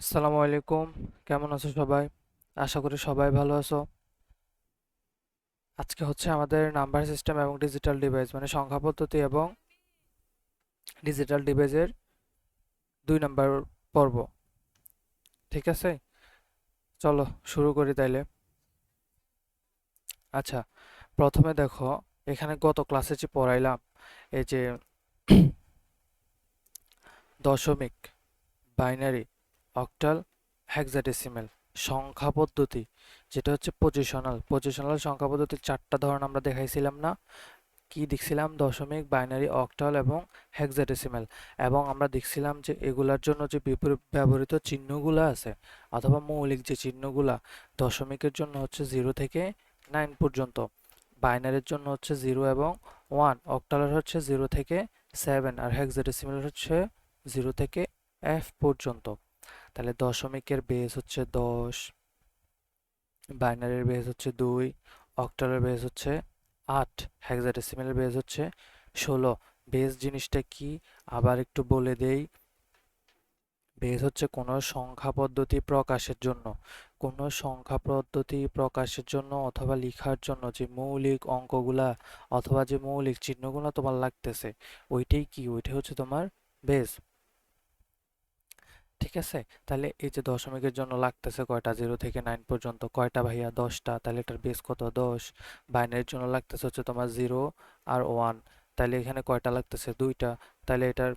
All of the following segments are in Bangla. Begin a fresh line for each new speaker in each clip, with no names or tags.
আসসালামু আলাইকুম। কেমন আছো সবাই? আশা করি সবাই ভালো আছো। আজকে হচ্ছে আমাদের নাম্বার সিস্টেম এবং ডিজিটাল ডিভাইস মানে সংখ্যা পদ্ধতি এবং ডিজিটাল ডিভাইসের 2 নাম্বার পর্ব। ঠিক আছে, চলো শুরু করি তাইলে। আচ্ছা, প্রথমে দেখো, এখানে গত ক্লাসে যে পড়াইলাম, এই যে দশমিক, বাইনারি, অক্টাল, হেক্সাডেসিমেল সংখ্যা পদ্ধতি, যেটা হচ্ছে পজিশনাল সংখ্যা পদ্ধতির 4টা ধরন আমরা দেখাইছিলাম না? কি দেখছিলাম? দশমিক, বাইনারি, অক্টাল এবং হেক্সাডেসিমেল। এবং আমরা দেখছিলাম যে এগুলার জন্য যে ব্যবহৃত চিহ্নগুলো আছে অথবা মৌলিক যে চিহ্নগুলা, দশমিকের জন্য হচ্ছে 0 থেকে 9 পর্যন্ত, বাইনারির জন্য হচ্ছে 0 এবং 1, অক্টালের হচ্ছে 0 থেকে 7, আর হেক্সাডেসিমেল হচ্ছে 0 থেকে F পর্যন্ত। তাহলে দশমিকের বেস হচ্ছে 10, বাইনারির বেস হচ্ছে 2, অক্টালের বেস হচ্ছে 8, হেক্সাডেসিমেলের বেস হচ্ছে 16। বেস জিনিসটা কি আবার একটু বলে দেই। বেস হচ্ছে কোনো সংখ্যা পদ্ধতি প্রকাশের জন্য, কোনো সংখ্যা পদ্ধতি প্রকাশের জন্য অথবা লেখার জন্য যে মৌলিক অঙ্কগুলা অথবা যে মৌলিক চিহ্নগুলো তোমার লাগতেছে, ওইটাই কি, ওইটাই হচ্ছে তোমার বেস। ঠিক আছে, তাহলে এই যে দশমিকের জন্য লাগতেছে কয়টা? 0 থেকে 9 পর্যন্ত। কয়টা ভাইয়া? 10টা। তাহলে এটার বেস কত? 10। বাইনারির জন্য লাগতেছে হচ্ছে তোমার 0 আর 1। তাহলে এখানে কয়টা লাগতেছে? 2টা। তাহলে এটার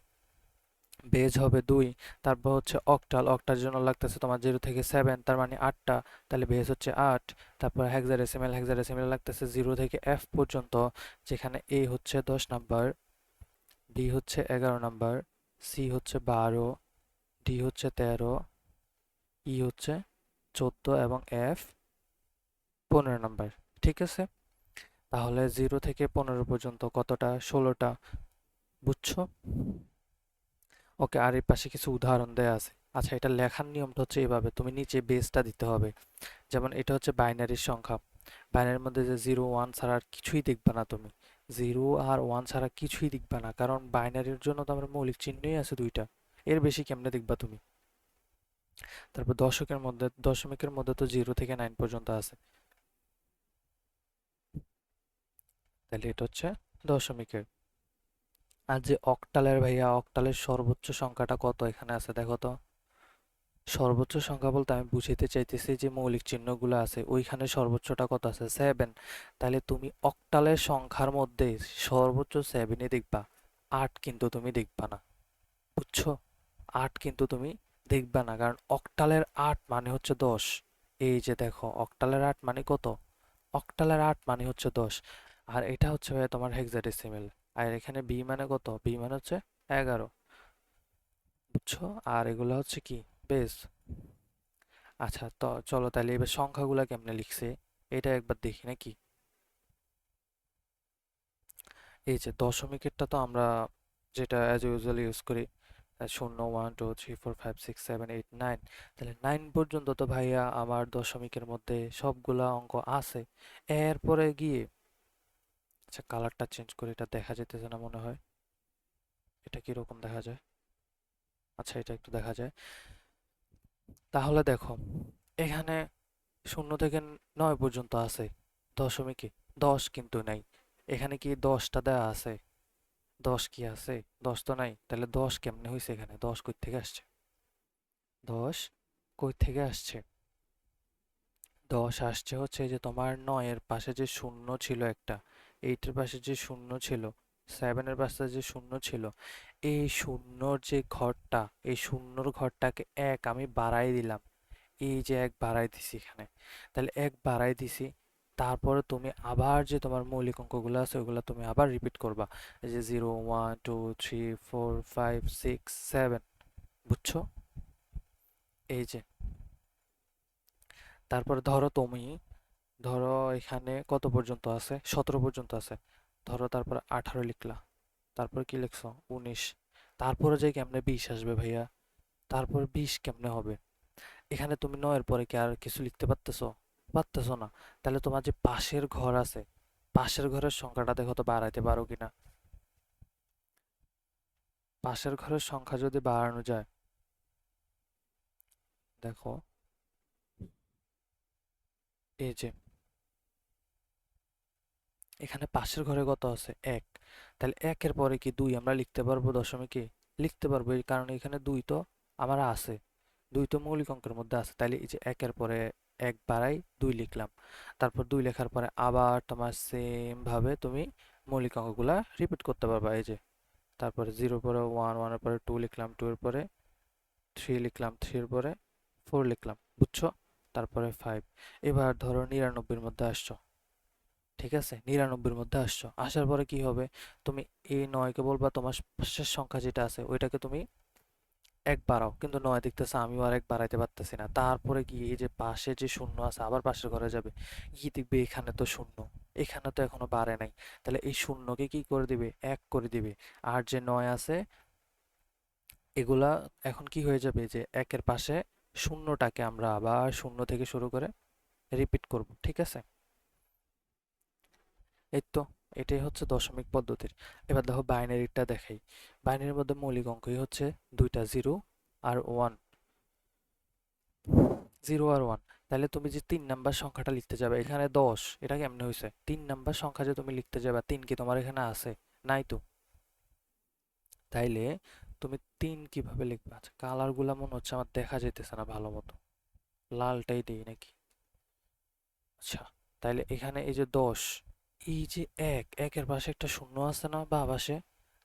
বেস হবে 2। তারপর হচ্ছে অক্টাল, অক্টার জন্য লাগতেছে তোমার 0 থেকে 7, তার মানে 8টা। তাহলে বেস হচ্ছে 8। তারপর হেক্সাডেসিমেল, হেক্সাডেসিমেল লাগতেছে 0 থেকে F পর্যন্ত, যেখানে A হচ্ছে 10 নাম্বার, B হচ্ছে 11 নাম্বার, C হচ্ছে 12, D হচ্ছে 13, ই হচ্ছে 14 এবং এফ 15 নাম্বার। ঠিক আছে, তাহলে 0 থেকে 15 পর্যন্ত কতটা? 16টা। বুঝছো? ওকে, আর এর পাশে কিছু উদাহরণ দেয়া আছে। আচ্ছা, এটা লেখার নিয়মটা হচ্ছে এভাবে, তুমি নিচে বেসটা দিতে হবে। যেমন এটা হচ্ছে বাইনারির সংখ্যা, বাইনারির মধ্যে যে 0 1 ছাড়া আর কিছুই দেখবা না তুমি, 0 আর 1 ছাড়া কিছুই দেখবা না, কারণ বাইনারির জন্য তো আমার মৌলিক চিহ্নই আছে 2টা, এর বেশি কেমনে দেখবা তুমি? তারপর দশমিকের মধ্যে তো 0 থেকে 9 পর্যন্ত আছে, তাহলে এটা হচ্ছে দশমিকের। আর যে অক্টালের ভাইয়া, অক্টালের সর্বোচ্চ সংখ্যাটা কত এখানে আছে দেখো তো। সর্বোচ্চ সংখ্যা বলতে আমি বুঝাইতে চাইতেছি যে মৌলিক চিহ্নগুলো আছে ওইখানে সর্বোচ্চটা কত আছে? 7। তাহলে তুমি অক্টালের সংখ্যার মধ্যে সর্বোচ্চ 7ই দেখবা, 8 কিন্তু তুমি দেখবা না। বুঝছো? 8 কিন্তু তুমি দেখবা না, কারণ অক্টালের 8 মানে হচ্ছে 10। এই যে দেখো, অক্টালের 8 মানে কত? অক্টালের 8 মানে হচ্ছে 10। আর এটা হচ্ছে ভাইয়া তোমার হেক্সাডেসিমেল। আর এখানে বি মানে কত? বি মানে হচ্ছে 11। বুঝছো? আর এগুলো হচ্ছে কি? বেস। আচ্ছা, তো চলো তাহলে এবার সংখ্যাগুলা কেমনে লিখছে এটা একবার দেখি নাকি। এই যে দশমিকেরটা তো আমরা যেটা অ্যাজ ইউজুয়াল ইউজ করি, 0 1 2 3 4 5 6 7 8 9। তাহলে 9 পর্যন্ত তো ভাইয়া আমার দশমিকের মধ্যে সবগুলা অঙ্ক আছে। এরপরে গিয়ে, আচ্ছা কালারটা চেঞ্জ করে, এটা দেখা যেতেছে না মনে হয়। এটা কিরকম দেখা যায়? আচ্ছা, এটা একটু দেখা যায়। তাহলে দেখো, এখানে 0 থেকে 9 পর্যন্ত আছে দশমিকে, 10 কিন্তু নাই। এখানে কি 10টা দেওয়া আছে? 10 কি আছে? 10 তো নাই, তাহলে 10 কেমনে হয়েছে? এখানে 10 কই থেকে আসছে? 10 কই থেকে আসছে? 10 আসছে হচ্ছে এই যে তোমার 9 এর পাশে যে শূন্য ছিল একটা, 8 এর পাশে যে শূন্য ছিল, 7 এর পাশে যে শূন্য ছিল, এই শূন্যর যে ঘরটা, এই শূন্যর ঘরটাকে 1 আমি বাড়াই দিলাম। এই যে 1 বাড়াই দিছি এখানে, তাহলে 1 বাড়াই দিছি। তারপরে তুমি আবার যে তোমার মৌলিক অঙ্কগুলো আছে ওগুলো তুমি আবার রিপিট করবা, এই যে 0 1 2 3 4 5 6 7। বুঝছো? এই যে, তারপরে ধরো তুমি, ধরো এখানে কত পর্যন্ত আছে? 17 পর্যন্ত আছে। ধরো তারপর 18 লিখলা, তারপর কি লিখছো? 19। তারপরে যে কেমনে 20 আসবে ভাইয়া? তারপর 20 কেমনে হবে? এখানে তুমি 9 এর পরে কি আর কিছু লিখতে পারতেছো? পারতেছো না। তাহলে তোমার যে পাশের ঘর আছে, পাশের ঘরের সংখ্যাটা দেখো তো বাড়াইতে পারো কিনা। পাশের ঘরের সংখ্যা যদি বাড়ানো যায়, দেখো এই যে এখানে পাশের ঘরে কত আছে এক, তাহলে একের পরে কি দুই আমরা লিখতে পারবো দশমিকে? লিখতে পারবো, এই কারণে এখানে দুই তো আমার আছে, দুই তো মৌলিক অঙ্কের মধ্যে আছে। তাহলে এই যে একের পরে এক বাড়াই দুই লিখলাম, তারপর দুই লেখার পরে আবার তোমার সেম ভাবে তুমি মৌলিক অঙ্কগুলা রিপিট করতে পারবা। এই যে তারপরে জিরোর পরে ওয়ান, ওয়ানের পরে টু লিখলাম, টু এর পরে থ্রি লিখলাম, থ্রির পরে ফোর লিখলাম, বুঝছো? তারপরে ফাইভ। এবার ধরো 99-এর মধ্যে আসছো, ঠিক আছে? 99-এর মধ্যে আসছো, আসার পরে কি হবে? তুমি এই নয়কে বলবা তোমার শেষ সংখ্যা যেটা আছে ওইটাকে তুমি এক বাড়াও, কিন্তু নয় দেখতেছে আমিও আর এক বাড়াইতে পারতেছি না। তারপরে কি এই যে পাশে যে শূন্য আছে আবার পাশের ঘরে যাবে, কি দেখবে এখানে তো শূন্য, এখানে তো এখনো বাড়ে নাই, তাহলে এই শূন্যকে কি করে দিবে? এক করে দিবে। আর যে নয় আছে এগুলা এখন কি হয়ে যাবে? যে একের পাশে শূন্যটাকে আমরা আবার শূন্য থেকে শুরু করে রিপিট করব, ঠিক আছে? এই তো, এটাই হচ্ছে দশমিক পদ্ধতির। এবার দেখো বাইনারিটা দেখাই। বাইনারির মধ্যে মৌলিক অঙ্কই হচ্ছে দুইটা, জিরো আর ওয়ান, জিরো আর ওয়ান। তাহলে তুমি যে 3 নাম্বার সংখ্যাটা লিখতে যাবে এখানে 10, এটা কেমনে হয়েছে? 3 নাম্বার সংখ্যা যে তুমি লিখতে যাবে, 3 কি তোমার এখানে আছে? নাই তো। তাইলে তুমি 3 কিভাবে লিখবে? আচ্ছা, কালার গুলা মনে হচ্ছে আমার দেখা যাইতেছে না ভালো মতো, লালটাই দেই নাকি? আচ্ছা, তাইলে এখানে এই যে 10, এই যে এক, একের পাশে একটা শূন্য আছে না বা পাশে,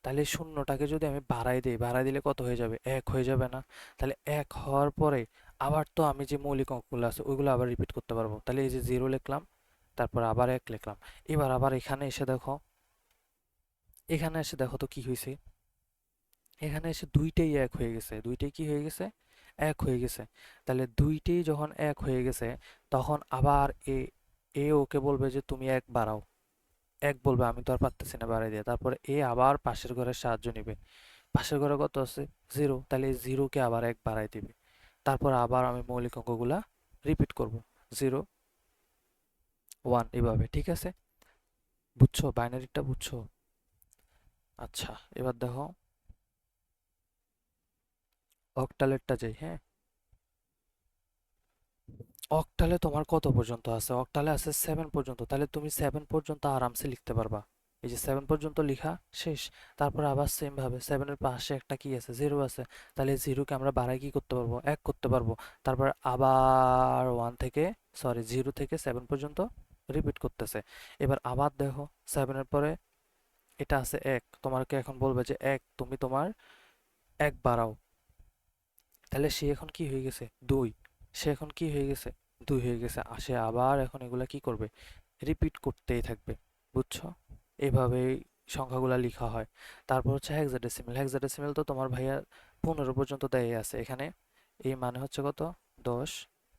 তাহলে এই শূন্যটাকে যদি আমি বাড়াই দিই, বাড়াই দিলে কত হয়ে যাবে? এক হয়ে যাবে না? তাহলে এক হওয়ার পরে আবার তো আমি যে মৌলিক অঙ্কগুলো আছে ওইগুলো আবার রিপিট করতে পারবো। তাহলে এই যে জিরো লিখলাম, তারপর আবার এক লিখলাম। এবার আবার এখানে এসে দেখো, এখানে এসে দেখো তো কি হয়েছে? এখানে এসে দুইটাই এক হয়ে গেছে, দুইটাই কি হয়ে গেছে? এক হয়ে গেছে। তাহলে দুইটাই যখন এক হয়ে গেছে, তখন আবার এ ওকে বলবে যে তুমি এক বাড়াও, এক বলবে, আমি তো আর পারতেছি না বাড়াই দিয়ে। তারপরে এ আবার পাশের ঘরের সাহায্য নিবে, পাশের ঘরে কত আছে? জিরো, তাহলে এই জিরোকে আবার এক বাড়াই দিবে। তারপর আবার আমি মৌলিক অঙ্কগুলা রিপিট করব, জিরো, ওয়ান, এভাবে, ঠিক আছে? বুঝছো বাইনারিটা? বুঝছো? আচ্ছা, এবার দেখো অক্টালেরটা যাই, হ্যাঁ। অক্টালে তোমার কত পর্যন্ত আছে? অক্টালে আছে 7 পর্যন্ত, তাহলে তুমি 7 পর্যন্ত আরামসে লিখতে পারবা। এই যে 7 পর্যন্ত লিখা শেষ। তারপর আবার সেম ভাবে 7 এর পাশে একটা কি আছে? জিরো আছে। তাহলে জিরোকে আমরা বাড়াই কি করতে পারবো? এক করতে পারবো। তারপর আবার ওয়ান থেকে, সরি, জিরো থেকে 7 পর্যন্ত রিপিট করতেছে। এবার আবার দেখো 7 এর পরে এটা আছে এক, তোমাকে এখন বলবে যে এক, তুমি তোমার এক বাড়াও। তাহলে সে এখন কি হয়ে গেছে? দুই। সে এখন কি হয়ে গেছে? দুই হয়ে গেছে। সে আবার এখন এগুলা কি করবে? রিপিট করতেই থাকবে, বুঝছো? এভাবেই সংখ্যাগুলা লিখা হয়। তারপর হচ্ছে হেক্সাডেসিমেল। হেক্সাডেসিমেল তো তোমার ভাইয়া 15 পর্যন্ত দেয় আছে এখানে। এই মানে হচ্ছে কত? 10,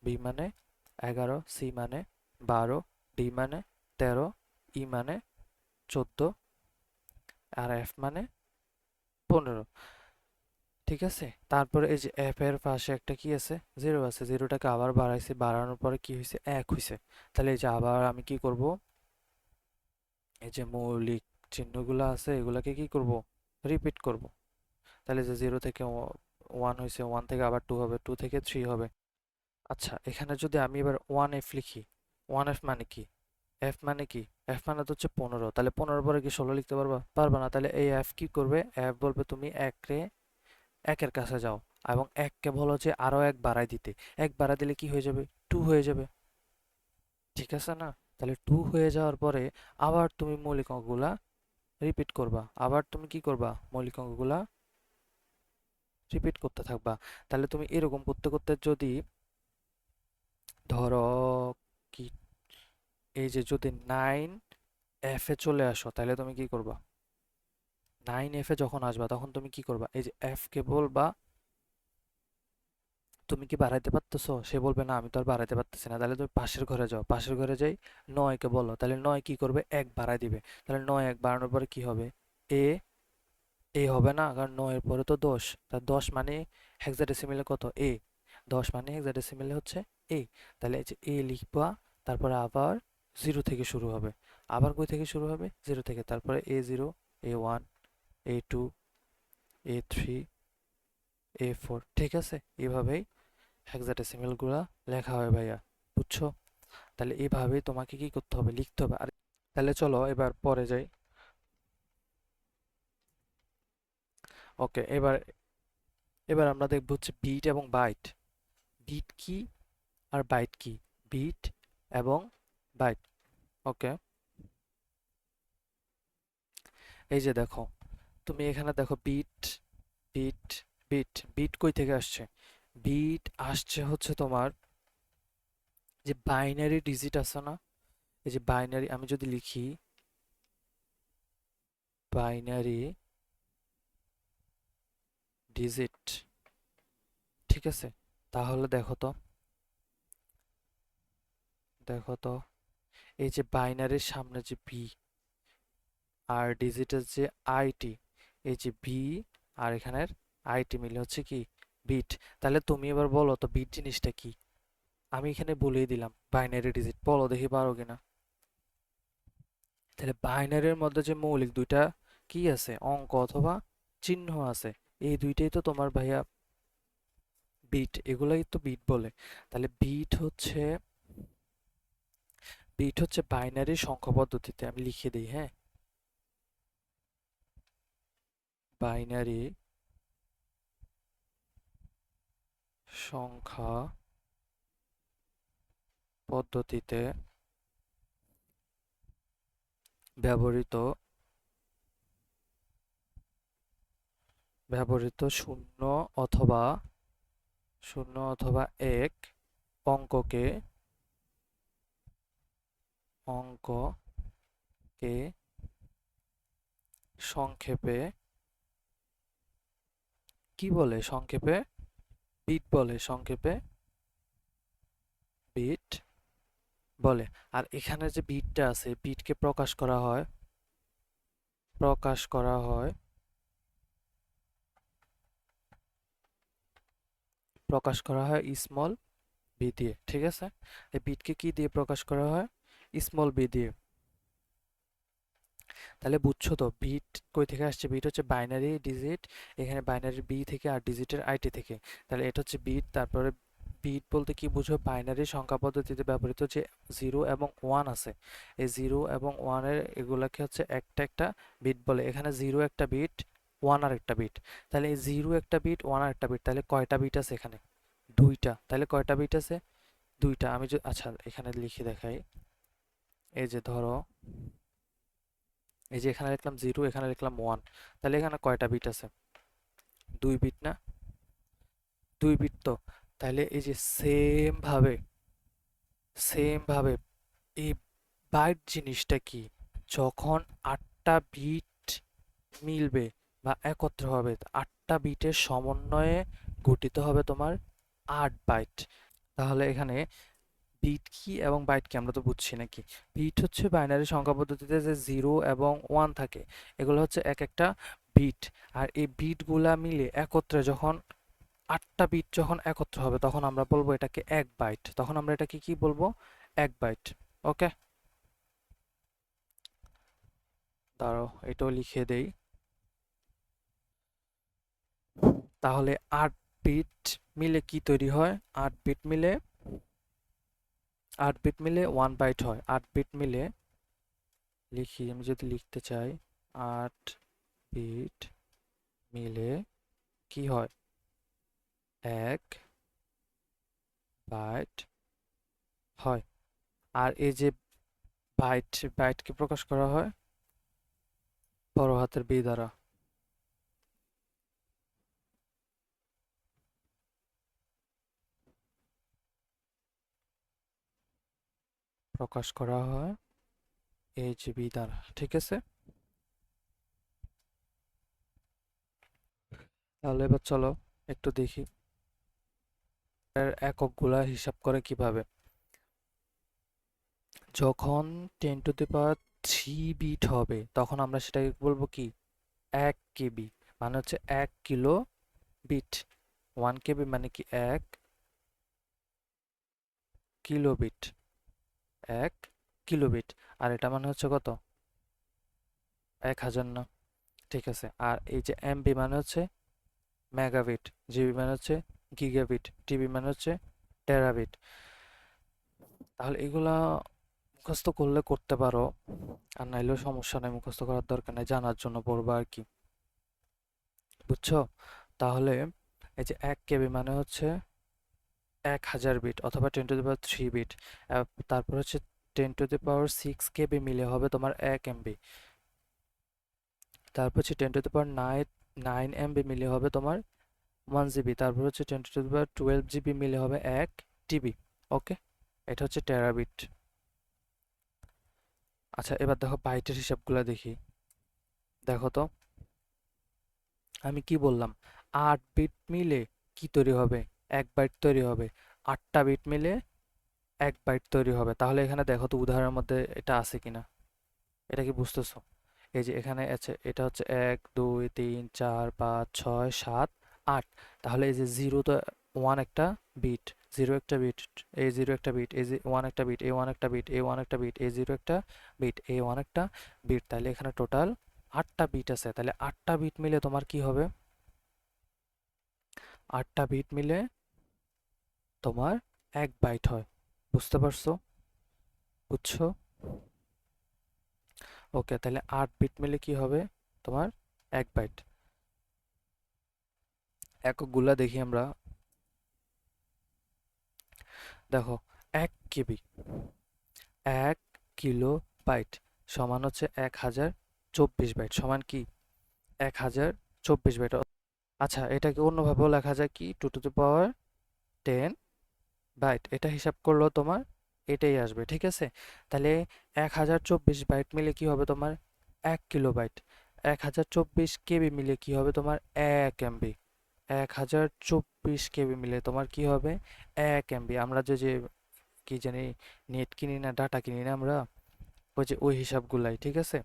বি মানে 11, সি মানে 12, ডি মানে 13, ই মানে 14, আর এফ মানে 15, ঠিক আছে? তারপরে এই যে এফ এর পাশে একটা কি আছে? জিরো আছে। জিরোটাকে আবার বাড়াইছি, বাড়ানোর পরে কি হয়েছে? এক হয়েছে। তাহলে এই যে আবার আমি কি করব? এই যে মৌলিক চিহ্নগুলো আছে এগুলাকে কি করব? রিপিট করব। তাহলে যে জিরো থেকে ওয়ান হয়েছে, ওয়ান থেকে আবার টু হবে, টু থেকে থ্রি হবে। আচ্ছা, এখানে যদি আমি এবার ওয়ান এফ লিখি, ওয়ান এফ মানে কি? এফ মানে কি? এফ মানে তো হচ্ছে 15, তাহলে 15 পরে কি 16 লিখতে পারবা? পারবা না। তাহলে এই এফ কি করবে? এফ বলবে তুমি এক রে, একের কাছে যাও এবং এককে বলো যে আরো এক বাড়াই দিতে। এক বাড়াই দিলে কি হয়ে যাবে? টু হয়ে যাবে, ঠিক আছে না? তাহলে টু হয়ে যাওয়ার পরে আবার তুমি মৌলিক অঙ্কগুলা রিপিট করবা, আবার তুমি কি করবা? মৌলিক অঙ্কগুলা রিপিট করতে থাকবা। তাহলে তুমি এরকম করতে করতে যদি ধরো কি, এই যে যদি নাইন এফ এ চলে আসো তাহলে তুমি কি করবা? নাইন এফ এ যখন আসবা তখন তুমি কি করবা? এই যে এফ কে বলবা তুমি কি বাড়াইতে পারতেছো? সে বলবে না, আমি তো আর বাড়াইতে পারতেছি না। তাহলে তুমি পাশের ঘরে যাও, পাশের ঘরে যাই নয়কে বলো, তাহলে নয় কি করবে? এক বাড়াই দিবে। তাহলে নয় এক বাড়ানোর পরে কি হবে? এ, এ হবে না, কারণ নয়ের পরে তো 10, তা 10 মানে হেক্সাডেসিমেলে কত? এ। 10 মানে হেক্সাডেসিমেলে হচ্ছে এ। তাহলে এই যে এ লিখবা, তারপরে আবার জিরো থেকে শুরু হবে। আবার কই থেকে শুরু হবে? জিরো থেকে। তারপরে A zero, A one, A two, A three, A four, ঠিক আছে? এভাবেই হেক্সাডেসিমেল গুলা লেখা হয় ভাইয়া, বুঝছো? তাহলে এইভাবেই তোমাকে কি করতে হবে, লিখতে হবে। আর তাহলে চলো এবার পরে যাই। ওকে, এবার এবার আমরা দেখবো হচ্ছে বিট এবং বাইট। বিট কি আর বাইট কি? বিট এবং বাইট। ওকে, এই যে দেখো, তুমি এখানে দেখো বিট, বিট, বিট। বিট কই থেকে আসছে? বিট আসছে হচ্ছে তোমার যে বাইনারি ডিজিট আছে না, এই যে বাইনারি, আমি যদি লিখি বাইনারি ডিজিট, ঠিক আছে? তাহলে দেখো তো, দেখো তো, এই যে বাইনারির সামনে যে বি আর ডিজিটের যে আইটি, এই যে বি আর এখানের আইটি মিলে হচ্ছে কি বিট। তাহলে তুমি এবার বলো তো বিট জিনিসটা কি? আমি এখানে বলেই দিলাম বাইনারি ডিজিট, বলো দেখি পারো কিনা। তাহলে বাইনারির মধ্যে যে মৌলিক দুইটা কি আছে, অঙ্ক অথবা চিহ্ন আছে, এই দুইটাই তো তোমার ভাইয়া বিট, এগুলাই তো বিট বলে। তাহলে বিট হচ্ছে বাইনারি সংখ্যা পদ্ধতিতে, আমি লিখে দিই, হ্যাঁ, বাইনারি সংখ্যা পদ্ধতিতে ব্যবহৃত ব্যবহৃত শূন্য অথবা এক অঙ্ককে অঙ্ককে সংক্ষেপে কি বলে? সংক্ষেপে বিট বলে, সংক্ষেপে বিট বলে। আর এখানে যে বিটটা আছে, বিটকে প্রকাশ করা হয় স্মল বি দিয়ে, ঠিক আছে? এই বিটকে কি দিয়ে প্রকাশ করা হয়? স্মল বি দিয়ে। তাহলে বুঝছো তো বিট কই থেকে আসছে? বিট হচ্ছে বাইনারি ডিজিট, এখানে বাইনারি বি থেকে আর ডিজিটের আইটি থেকে। তাহলে এটা হচ্ছে বিট। তারপরে বিট বলতে কি বুঝো? বাইনারি সংখ্যা পদ্ধতিতে ব্যবহৃত যে জিরো এবং ওয়ান আছে, এই জিরো এবং ওয়ানের এগুলাকে হচ্ছে একটা একটা বিট বলে। এখানে জিরো একটা বিট, ওয়ান আর একটা বিট। তাহলে এই জিরো একটা বিট, ওয়ান আর একটা বিট, তাহলে কয়টা বিট আছে এখানে? দুইটা। তাহলে কয়টা বিট আছে? দুইটা। আমি আচ্ছা এখানে লিখে দেখাই। এই যে ধরো, এই যে এখানে লিখলাম জিরো, এখানে লিখলাম ওয়ান, তাহলে এখানে কয়টা বিট আছে? দুই বিট না? দুই বিট তো। তাহলে এই যে সেম ভাবে এই বাইট জিনিসটা কি? যখন আটটা বিট মিলবে বা একত্র হবে, আটটা বিটের সমন্বয়ে গঠিত হবে তোমার 8 বাইট। তাহলে এখানে বিট কি এবং বাইট কি আমরা তো বুঝছি নাকি? বিট হচ্ছে বাইনারি সংখ্যা পদ্ধতিতে যে জিরো এবং ওয়ান থাকে, এগুলো হচ্ছে এক একটা বিট। আর এই বিটগুলা মিলে একত্রে যখন আটটা বিট যখন একত্র হবে, তখন আমরা বলবো এটাকে 1 বাইট। তখন আমরা এটাকে কি বলবো? 1 বাইট। ওকে, দাঁড়াও এটাও লিখে দেই। তাহলে 8 বিট মিলে কি তৈরি হয়? 8 বিট মিলে 1 বাইট হয়। 8 বিট মিলে লিখি, আমি যদি লিখতে চাই, 8 বিট মিলে কি হয়? 1 বাইট হয়। আর এই যে বাইটকে প্রকাশ করা হয় বড় হাতের বি দ্বারা, প্রকাশ করা হয় এই যে বি দ্বারা, ঠিক আছে? তাহলে এবার চলো একটু দেখি এর এককগুলা হিসাব করে কিভাবে। যখন 10⁻³ বিট হবে, তখন আমরা সেটাকে বলবো কি? 1 KB। মানে হচ্ছে 1 কিলো বিট। 1 KB মানে কি? 1 কিলোবিট। 1 কিলোবিট। আর এটা মানে হচ্ছে কত? 1000 না? ঠিক আছে। আর এই যে MB মানে হচ্ছে মেগাবিট, জিবি মানে হচ্ছে গিগাবিট, টিবি মানে হচ্ছে টেরাবিট। তাহলে এগুলা মুখস্থ করলে করতে পারো, আর নাইলেও সমস্যা নাই, মুখস্থ করার দরকার নাই, জানার জন্য পড়বা আর কি, বুঝছো? তাহলে এই যে 1 KB মানে হচ্ছে 1000 বিট অথবা 10⁻³ বিট। তারপর হচ্ছে 10⁻6 KB মিলে হবে তোমার 1 MB। তারপর হচ্ছে 10⁻9 MB মিলে হবে তোমার 1 GB। তারপর হচ্ছে 10⁻12 GB মিলে হবে 1 TB। ওকে, এটা হচ্ছে টেরাবিট। আচ্ছা, এবার দেখো বাইটের হিসাবগুলো দেখি। দেখো তো, আমি কি বললাম, 8 বিট মিলে কি তৈরি হবে? 1 বাইট তৈরি হবে। 8টা বিট মিলে 1 বাইট তৈরি হবে। তাহলে এখানে দেখো তো উদাহরণের মধ্যে এটা আছে কিনা, এটা কি বুঝতেছো? এই যে এখানে আছে, এটা হচ্ছে 1 2 3 4 5 6 7 8। তাহলে এই যে জিরো তো 1 একটা বিট, জিরো একটা বিট, এই জিরো একটা বিট, এই 1 একটা বিট, এই 1 একটা বিট, এই 1 একটা বিট, এই জিরো একটা বিট, এই 1 একটা বিট। তাহলে এখানে টোটাল 8টা বিট আছে। তাহলে 8টা বিট মিলে তোমার কি হবে? 8টা বিট মিলে তোমার 1 বাইট হয়। বুঝতে পারছো? বুঝছো? ওকে, তাহলে 8 বিট মিলে কি হবে তোমার? 1 বাইট। এককগুলা দেখি আমরা। দেখো, 1 KB, 1 কিলো বাইট সমান হচ্ছে 1024 বাইট, সমান কি 1024 বাইট। আচ্ছা, এটাকে অন্যভাবেও লেখা যায় কি, 2 টু দি পাওয়ার 10 বাইট। এটা হিসাব করলেও তোমার এটাই আসবে, ঠিক আছে? তাহলে 1024 বাইট মিলে কি হবে তোমার? 1 কিলোবাইট। 1024 KB মিলে কি হবে তোমার? 1 MB। 1024 KB মিলে তোমার কি হবে? 1 MB। আমরা যে যে কি জানি, নেট কিনি না, ডাটা কিনি না আমরা, ওই যে ওই হিসাবগুলাই, ঠিক আছে?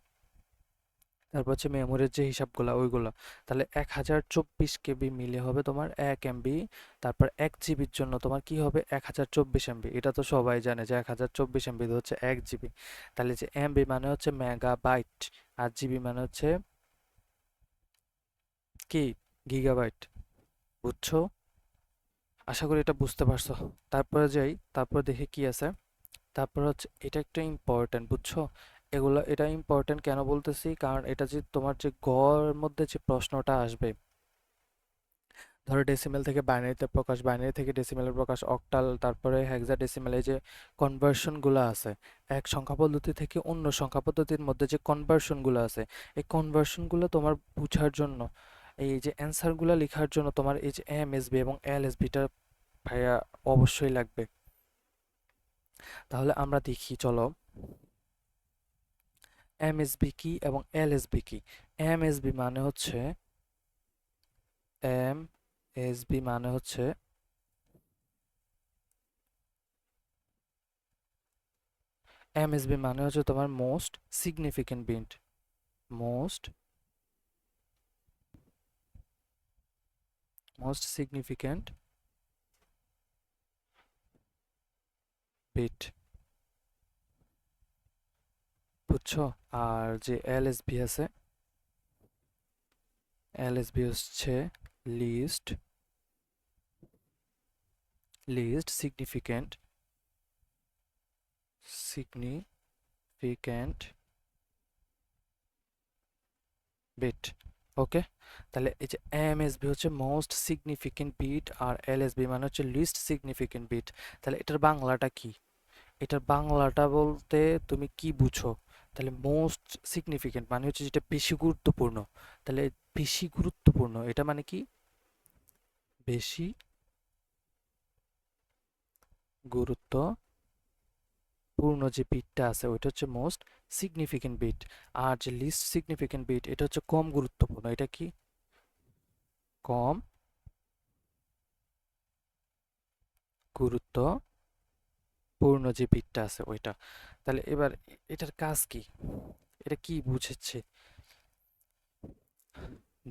তারপর হচ্ছে মেমোরির যে হিসাবগুলা ওইগুলা। তাহলে 1024 KB মিলে হবে তোমার 1 MB। তারপর 1 জিবির জন্য তোমার কি হবে? 1024 MB। এটা তো সবাই জানে যে 1024 MB হচ্ছে 1 জিবি। তাহলে যে MB মানে হচ্ছে মেগাবাইট, আর জিবি মানে হচ্ছে কি, গিগাবাইট। বুঝছো? আশা করি এটা বুঝতে পারছো। তারপরে যাই, তারপর দেখি কি আছে। তারপর হচ্ছে এটা একটা ইম্পর্টেন্ট, বুঝছো? এগুলো, এটা ইম্পর্টেন্ট কেন বলতেছি, কারণ এটা যে তোমার যে গড় মধ্যে যে প্রশ্নটা আসবে, ধরো ডেসিমেল থেকে বাইনারিতে প্রকাশ, বাইনারি থেকে ডেসিমেলের প্রকাশ, অক্টাল, তারপরে হেক্সাডেসিমেল, এই যে কনভার্সনগুলো আছে, এক সংখ্যা পদ্ধতি থেকে অন্য সংখ্যা পদ্ধতির মধ্যে যে কনভার্সনগুলো আছে, এই কনভার্সনগুলো তোমার বোঝার জন্য, এই যে অ্যান্সারগুলো লেখার জন্য তোমার এই যে এমএসবি এবং এলএসবিটা ভাইয়া অবশ্যই লাগবে। তাহলে আমরা দেখি, চলো, এমএসবি কি এবং এলএসবি কি। এমএসবি মানে হচ্ছে, এমএসবি মানে হচ্ছে, এমএসবি মানে হচ্ছে তোমার most significant bit. Most most significant bit, বুঝছো? আর যে এলএসবি আছে, এলএসবি হচ্ছে least least significant bit. Okay, তাহলে এই যে এমএসবি হচ্ছে মোস্ট সিগনিফিকেন্ট বিট, আর এলএসবি মানে হচ্ছে লিস্ট সিগনিফিকেন্ট বিট। তাহলে এটার বাংলাটা কি? এটার বাংলাটা বলতে তুমি কি বুঝো? তাহলে মোস্ট সিগনিফিকেন্ট মানে হচ্ছে যেটা বেশি গুরুত্বপূর্ণ। তাহলে বেশি গুরুত্বপূর্ণ এটা মানে কি? বেশি গুরুত্বপূর্ণ যে বিটটা আছে ওইটা হচ্ছে মোস্ট সিগনিফিকেন্ট বিট। আর যে লিস্ট সিগনিফিকেন্ট বিট এটা হচ্ছে কম গুরুত্বপূর্ণ। এটা কি? কম গুরুত্বপূর্ণ যে বিটটা আছে ওইটা। তাহলে এবার এটার কাজ কি? এটা কি বুঝেছে?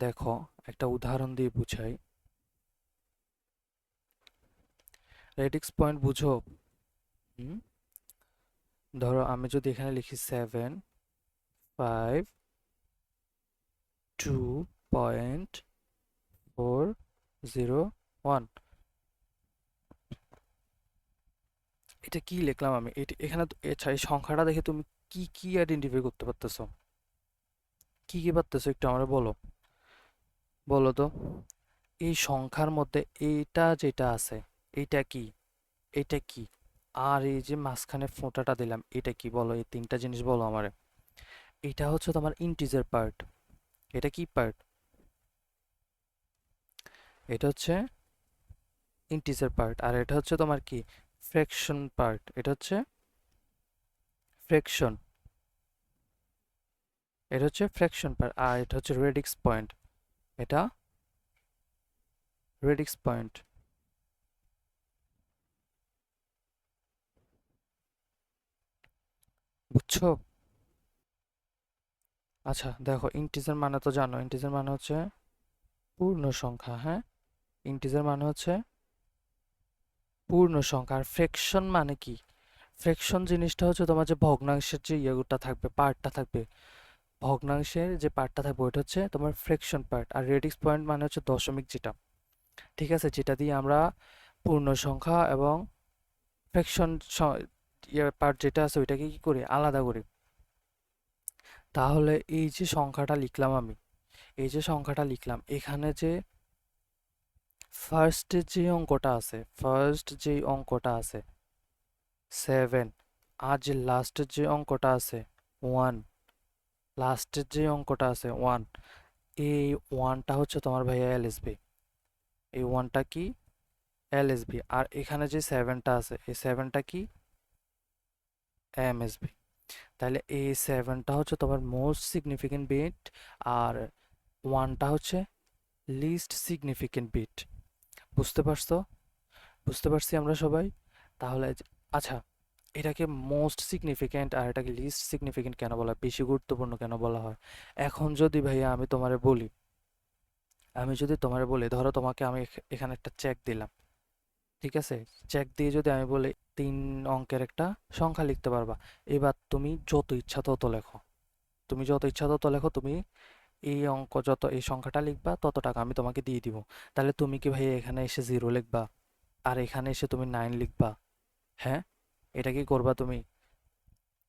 দেখো, একটা উদাহরণ দিয়ে বুঝাই। রেডিক্স পয়েন্ট বুঝো? হুম, ধরো আমি যদি এখানে লিখি 752.401, এটা কি লিখলাম আমি? এটা এখানে আচ্ছা, এই সংখ্যাটা দেখে তুমি কি কি আইডেন্টিফাই করতে পারতেছো? কি কি পারতেছো একটু আমরা বলো, বলো তো। এই সংখ্যার মধ্যে এইটা যেটা আছে, এইটা কি? এটা কি? আর এই যে মাঝখানে ফোঁটাটা দিলাম, এটা কি বলো? এই তিনটা জিনিস বলো আমারে। এটা হচ্ছে তোমার ইন্টিজার পার্ট। এটা কি পার্ট? এটা হচ্ছে ইন্টিজার পার্ট। আর এটা হচ্ছে তোমার কি? Fraction part. এটা হচ্ছে ফ্র্যাকশন। এটা হচ্ছে ফ্র্যাকশন পার্ট। আর এটা হচ্ছে রেডিক্স পয়েন্ট। এটা রেডিক্স পয়েন্ট। বুঝছো? আচ্ছা দেখো, ইন্টিজার মানে তো জানো, ইন্টিজার মানে হচ্ছে পূর্ণ সংখ্যা, হ্যাঁ? ইন্টিজার মানে হচ্ছে পূর্ণ সংখ্যা। আর ফ্র্যাকশন মানে কি? ফ্র্যাকশন জিনিসটা হচ্ছে তোমার যে ভগ্নাংশের যে ইয়েটা থাকবে, পার্টটা থাকবে, ভগ্নাংশের যে পার্টটা থাকবে ওইটা হচ্ছে তোমার ফ্র্যাকশন পার্ট। আর রেডিক্স পয়েন্ট মানে হচ্ছে দশমিক, যেটা ঠিক আছে, যেটা দিয়ে আমরা পূর্ণ সংখ্যা এবং ফ্র্যাকশন ইয়ে পার্ট যেটা আছে ওইটাকে কি করি? আলাদা করি। তাহলে এই যে সংখ্যাটা লিখলাম আমি, এই যে সংখ্যাটা লিখলাম, এখানে যে ফার্স্ট যে অঙ্কটা আছে, ফার্স্ট যে অঙ্কটা আছে 7, আর যে লাস্টের যে অঙ্কটা আছে 1, লাস্টের যে অঙ্কটা আছে 1, এই 1টা হচ্ছে তোমার ভাইয়া এলএসবি। এই 1টা কি? এলএসবি। আর এখানে যে 7টা আছে, এই 7টা কি? এমএসবি। তাহলে এই 7টা হচ্ছে তোমার মোস্ট সিগনিফিকেন্ট বিট, আর 1টা হচ্ছে লিস্ট সিগনিফিকেন্ট বিট। বুঝতে পারছো? বুঝতে পারছি আমরা সবাই? তাহলে আচ্ছা, এটাকে মোস্ট সিগনিফিক্যান্ট আর এটাকে লিস্ট সিগনিফিক্যান্ট কেন বলা হয়, বেশি গুরুত্বপূর্ণ কেন বলা হয়? এখন যদি ভাইয়া আমি তোমারে বলি, আমি যদি তোমারে বলি, ধরো তোমাকে আমি এখানে একটা চেক দিলাম, ঠিক আছে? চেক দিয়ে যদি আমি বলি 3 অঙ্কের একটা সংখ্যা লিখতে পারবা, এবার তুমি যত ইচ্ছা তত লেখো, তুমি যত ইচ্ছা তত লেখো, তুমি এই অঙ্ক যত, এই সংখ্যাটা লিখবা তত টাকা আমি তোমাকে দিয়ে দিব। তাহলে তুমি কি ভাই এখানে এসে 0 লিখবা আর এখানে এসে তুমি 9 লিখবা? হ্যাঁ, এটা কি করবা তুমি?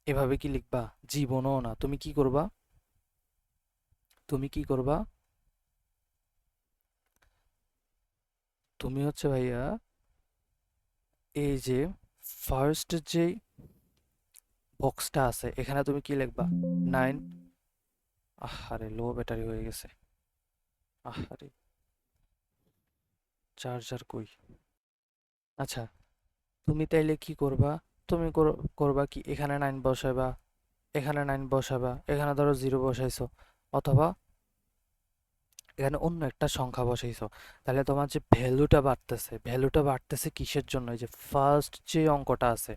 এভাবে কি লিখবা? জীবনও না। তুমি কি করবা? তুমি কি করবা? তুমি হচ্ছে ভাইয়া এই যে ফার্স্ট যে বক্সটা আছে এখানে তুমি কি লিখবা? 9। আহারে, লো ব্যাটারি হয়ে গেছে। আহারে, চার্জার কই? আচ্ছা, তুমি তাইলে কি করবা? তুমি করবা কি, এখানে 9 বসাবা, এখানে 9 বসাবা, এখানে ধরো 0 বসাইছো, অথবা এখানে অন্য একটা সংখ্যা বসাইছো। তাহলে তোমার যে ভ্যালুটা বাড়তেছে, ভ্যালুটা বাড়তেছে কিসের জন্য? এই যে ফার্স্ট যে অঙ্কটা আছে,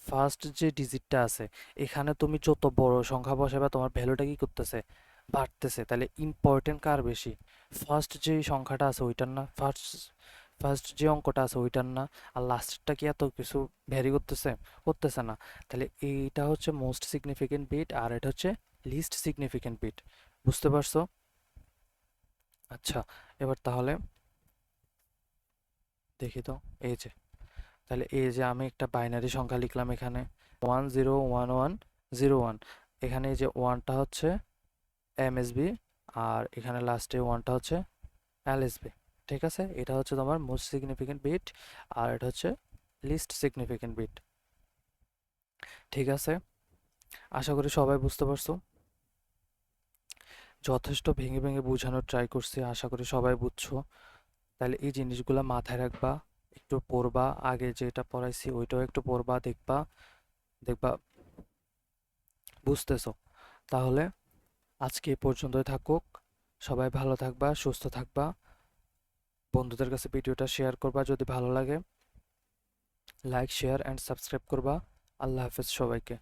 ফার্স্ট যে ডিজিটটা আছে, এখানে তুমি যত বড় সংখ্যা বসাবে তোমার ভ্যালুটা কি করতেছে? বাড়তেছে। তাহলে ইম্পর্টেন্ট কার বেশি? ফার্স্ট যে সংখ্যাটা আছে ওইটার না? ফার্স্ট ফার্স্ট যে অঙ্কটা আছে ওইটার না? আর লাস্টটা কি এত কিছু ভ্যারি করতেছে? করতেছে না। তাহলে এইটা হচ্ছে মোস্ট সিগনিফিকেন্ট বিট আর এটা হচ্ছে লিস্ট সিগনিফিকেন্ট বিট। বুঝতে পারছো? আচ্ছা, এবার তাহলে দেখি তো। এই যে, তাহলে এই যে আমি একটা বাইনারি সংখ্যা লিখলাম এখানে 101101, এখানে এই যে ওয়ানটা হচ্ছে এমএসবি আর এখানে লাস্টে ওয়ানটা হচ্ছে এলএসবি। ঠিক আছে, এটা হচ্ছে তোমার মোস্ট সিগনিফিকেন্ট বিট আর এটা হচ্ছে লিস্ট সিগনিফিকেন্ট বিট। ঠিক আছে, আশা করি সবাই বুঝতে পারছো। যথেষ্ট ভেঙে ভেঙে বোঝানোর ট্রাই করছি, আশা করি সবাই বুঝছো। তাহলে এই জিনিসগুলো মাথায় রাখবা, একটু পড়বা, আগে যেটা পড়াইছি ওইটাও একটু পড়বা, দেখবা, দেখবা বুঝতেছো। তাহলে আজকে এ পর্যন্তই থাকুক। সবাই ভালো থাকবা, সুস্থ থাকবা, বন্ধুদের কাছে ভিডিওটা শেয়ার করবা যদি ভালো লাগে, লাইক শেয়ার অ্যান্ড সাবস্ক্রাইব করবা। আল্লাহ হাফেজ সবাইকে।